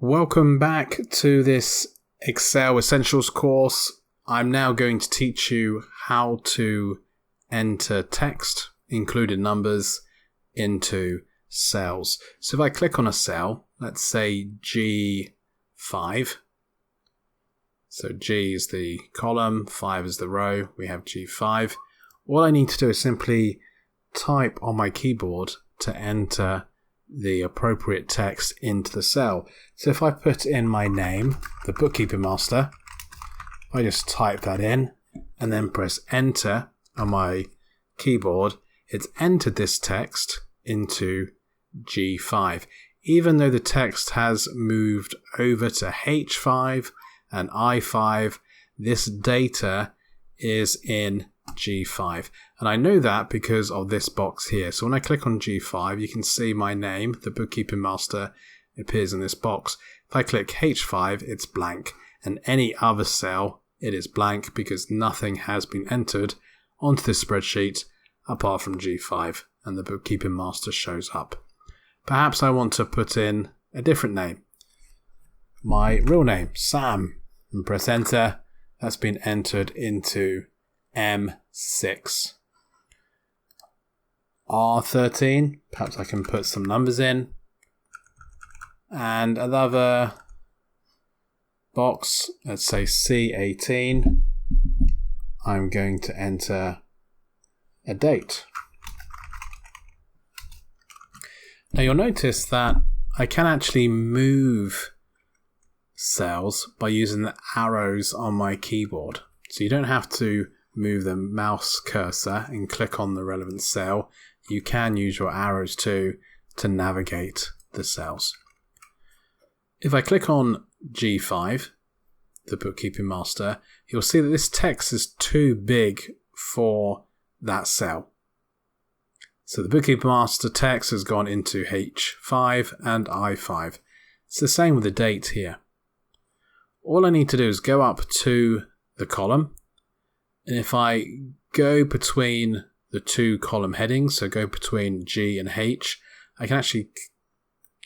Welcome back to this Excel Essentials course. I'm now going to teach you how to enter text, including numbers, into cells. So if I click on a cell, let's say G5. So G is the column, 5 is the row, we have G5. All I need to do is simply type on my keyboard to enter the appropriate text into the cell. So if I put in my name, the Bookkeeping Master, I just type that in and then press enter on my keyboard, it's entered this text into G5. Even though the text has moved over to H5 and I5, this data is in G5. And I know that because of this box here. So when I click on G5, you can see my name, the Bookkeeping Master, appears in this box. If I click H5, it's blank. And any other cell, it is blank because nothing has been entered onto this spreadsheet apart from G5, and the Bookkeeping Master shows up. Perhaps I want to put in a different name. My real name, Sam, and press enter. That's been entered into M6. R13, perhaps I can put some numbers in. And another box, let's say C18, I'm going to enter a date. Now you'll notice that I can actually move cells by using the arrows on my keyboard. So you don't have to move the mouse cursor and click on the relevant cell. You can use your arrows too to navigate the cells. If I click on G5, the Bookkeeping Master, you'll see that this text is too big for that cell. So the Bookkeeping Master text has gone into H5 and I5. It's the same with the date here. All I need to do is go up to the column, and if I go between the two column headings, so go between G and H, I can actually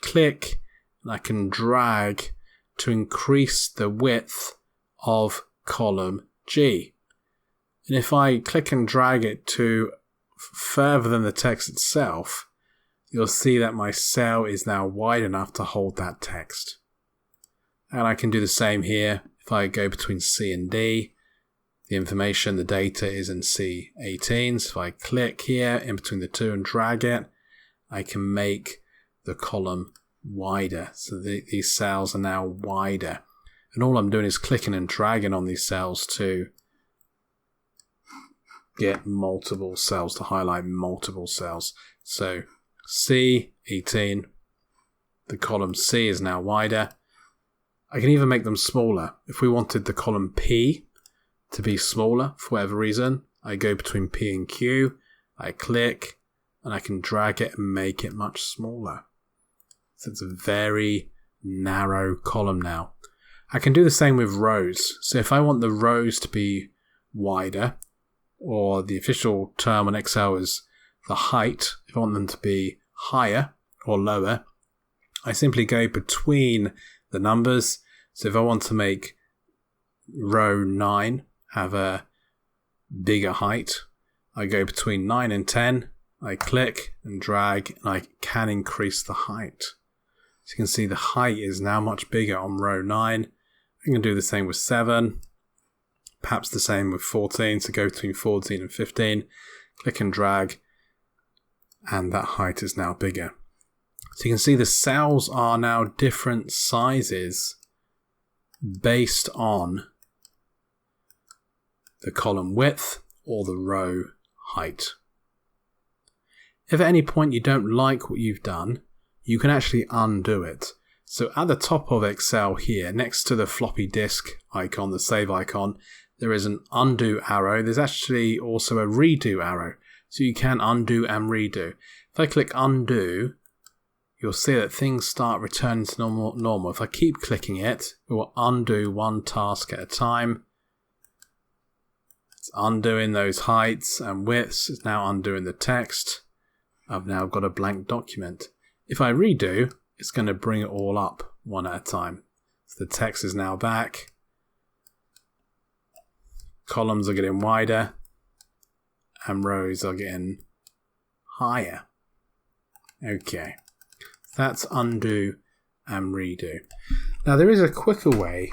click and I can drag to increase the width of column G. And if I click and drag it to further than the text itself, you'll see that my cell is now wide enough to hold that text. And I can do the same here. If I go between C and D, the information, the data is in C18. So if I click here in between the two and drag it, I can make the column wider. So these cells are now wider. And all I'm doing is clicking and dragging on these cells to get multiple cells, to highlight multiple cells. So C18, the column C is now wider. I can even make them smaller. If we wanted the column P to be smaller for whatever reason, I go between P and Q, I click, and I can drag it and make it much smaller. So it's a very narrow column now. I can do the same with rows. So if I want the rows to be wider, or the official term on Excel is the height, if I want them to be higher or lower, I simply go between the numbers. So if I want to make row 9 have a bigger height, I go between 9 and 10, I click and drag, and I can increase the height. So you can see the height is now much bigger on row 9. I can do the same with 7, perhaps the same with 14, so go between 14 and 15, click and drag, and that height is now bigger. So you can see the cells are now different sizes based on the column width or the row height. If at any point you don't like what you've done, you can actually undo it. So at the top of Excel here, next to the floppy disk icon, the save icon, there is an undo arrow. There's actually also a redo arrow. So you can undo and redo. If I click undo, you'll see that things start returning to normal. If I keep clicking it, it will undo one task at a time. It's undoing those heights and widths. It's now undoing the text. I've now got a blank document. If I redo, it's going to bring it all up one at a time. So the text is now back. Columns are getting wider and rows are getting higher. Okay, that's undo and redo. Now there is a quicker way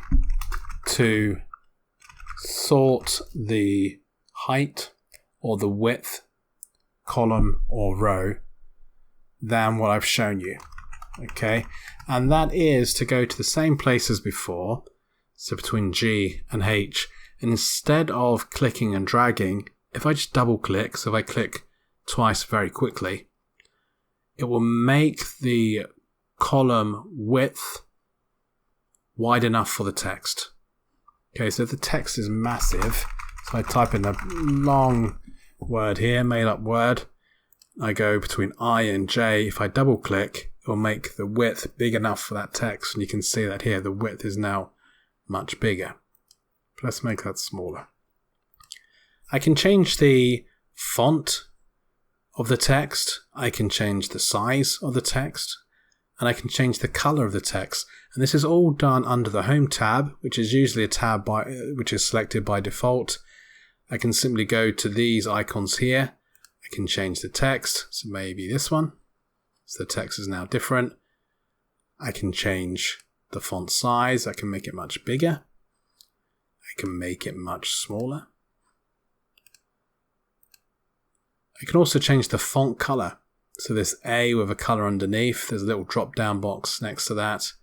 to sort the height or the width, column or row, than what I've shown you. Okay, and that is to go to the same place as before, so between G and H, and instead of clicking and dragging, if I just double click, so if I click twice very quickly, it will make the column width wide enough for the text. Okay, so if the text is massive, so I type in a long word here, made up word, I go between I and J, if I double click, it will make the width big enough for that text, and you can see that here, the width is now much bigger. Let's make that smaller. I can change the font of the text, I can change the size of the text, and I can change the color of the text. And this is all done under the Home tab, which is usually a tab which is selected by default. I can simply go to these icons here. I can change the text, so maybe this one. So the text is now different. I can change the font size. I can make it much bigger. I can make it much smaller. I can also change the font color. So this A with a color underneath, there's a little drop down box next to that.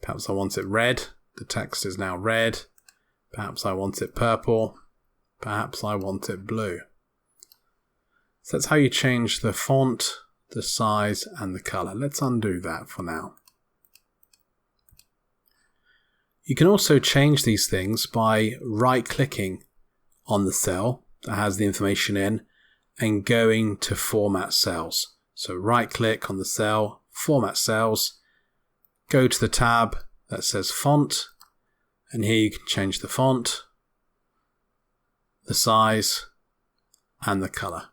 Perhaps I want it red. The text is now red. Perhaps I want it purple. Perhaps I want it blue. So that's how you change the font, the size, and the color. Let's undo that for now. You can also change these things by right-clicking on the cell that has the information in and going to Format Cells. So right-click on the cell, Format Cells, go to the tab that says Font, and here you can change the font, the size, and the color.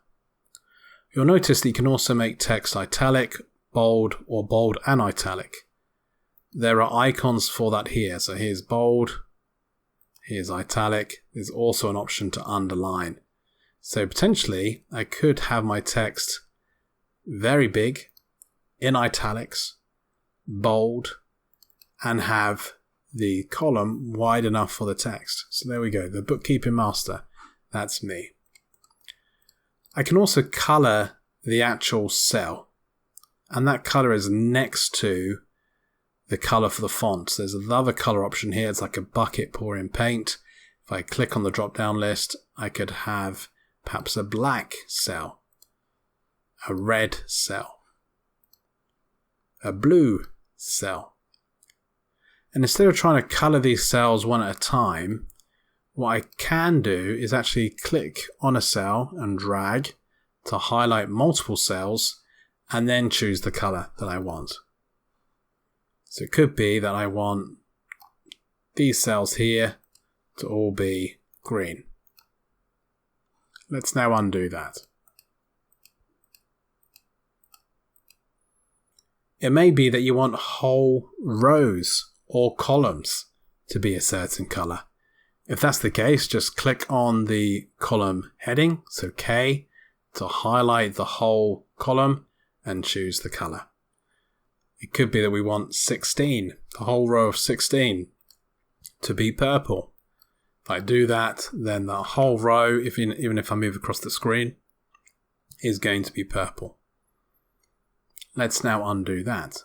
You'll notice that you can also make text italic, bold, or bold and italic. There are icons for that here. So here's bold, here's italic. There's also an option to underline. So potentially I could have my text very big, in italics, bold, and have the column wide enough for the text. So there we go, the Bookkeeping Master, that's me. I can also color the actual cell, and that color is next to the color for the font. So there's another color option here. It's like a bucket pouring paint. If I click on the drop down list, I could have perhaps a black cell, a red cell, a blue cell. And instead of trying to color these cells one at a time, what I can do is actually click on a cell and drag to highlight multiple cells and then choose the color that I want. So it could be that I want these cells here to all be green. Let's now undo that. It may be that you want whole rows or columns to be a certain color. If that's the case, just click on the column heading, so K, to highlight the whole column and choose the color. It could be that we want 16, the whole row of 16, to be purple. If I do that, then the whole row, even if I move across the screen, is going to be purple. Let's now undo that.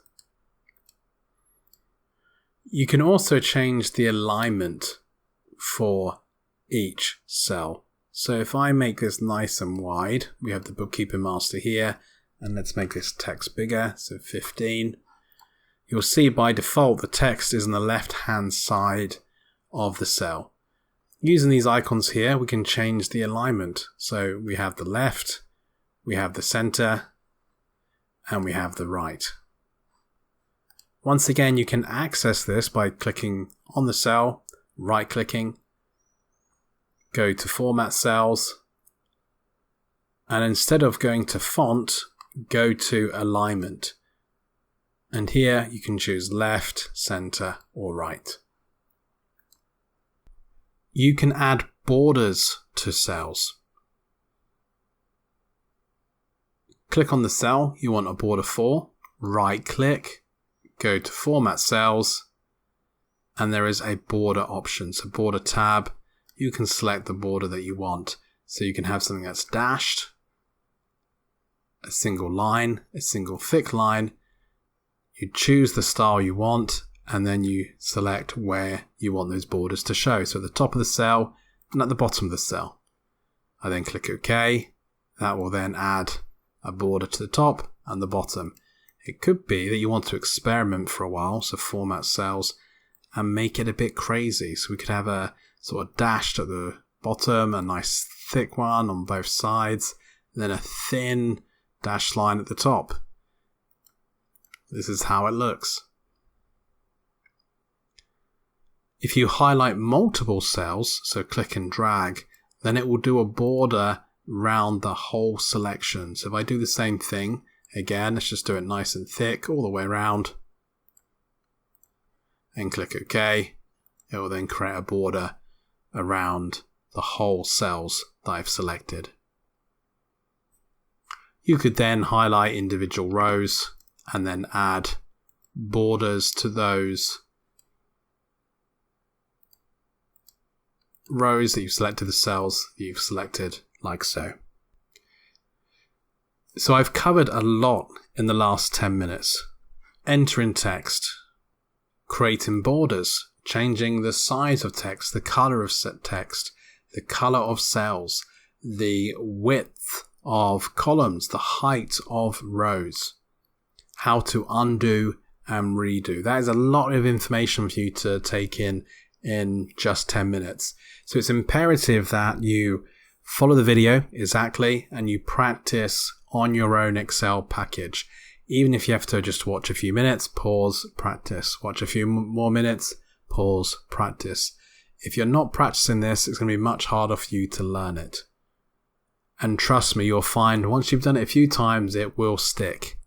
You can also change the alignment for each cell. So if I make this nice and wide, we have the Bookkeeping Master here, and let's make this text bigger, so 15. You'll see by default the text is on the left hand side of the cell. Using these icons here, we can change the alignment. So we have the left, we have the center, and we have the right. Once again, you can access this by clicking on the cell, right-clicking, go to Format Cells, and instead of going to Font, go to Alignment. And here you can choose left, center, or right. You can add borders to cells. Click on the cell you want a border for, right click, go to Format Cells, and there is a border option. So border tab, you can select the border that you want. So you can have something that's dashed, a single line, a single thick line. You choose the style you want, and then you select where you want those borders to show. So at the top of the cell and at the bottom of the cell. I then click OK. That will then add a border to the top and the bottom. It could be that you want to experiment for a while, so Format Cells, and make it a bit crazy. So we could have a sort of dashed at the bottom, a nice thick one on both sides, and then a thin dashed line at the top. This is how it looks. If you highlight multiple cells, so click and drag, then it will do a border round the whole selection. So if I do the same thing, again, let's just do it nice and thick all the way around, and click OK, it will then create a border around the whole cells that I've selected. You could then highlight individual rows and then add borders to those rows that you've selected, the cells that you've selected, like so. So I've covered a lot in the last 10 minutes. Entering text, creating borders, changing the size of text, the color of text, the color of cells, the width of columns, the height of rows, how to undo and redo. That is a lot of information for you to take in just 10 minutes. So it's imperative that you follow the video exactly and you practice on your own Excel package. Even if you have to just watch a few minutes, pause, practice. Watch a few more minutes, pause, practice. If you're not practicing this, it's going to be much harder for you to learn it. And trust me, you'll find once you've done it a few times, it will stick.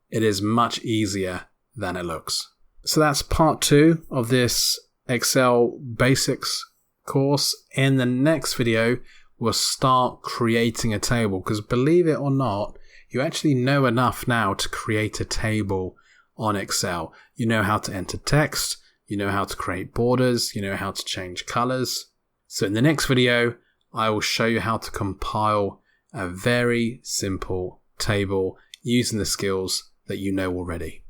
It is much easier than it looks. So that's part 2 of this Excel Basics course. In the next video, we'll start creating a table, because believe it or not, you actually know enough now to create a table on Excel. You know how to enter text, you know how to create borders, you know how to change colors. So in the next video, I will show you how to compile a very simple table using the skills that you know already.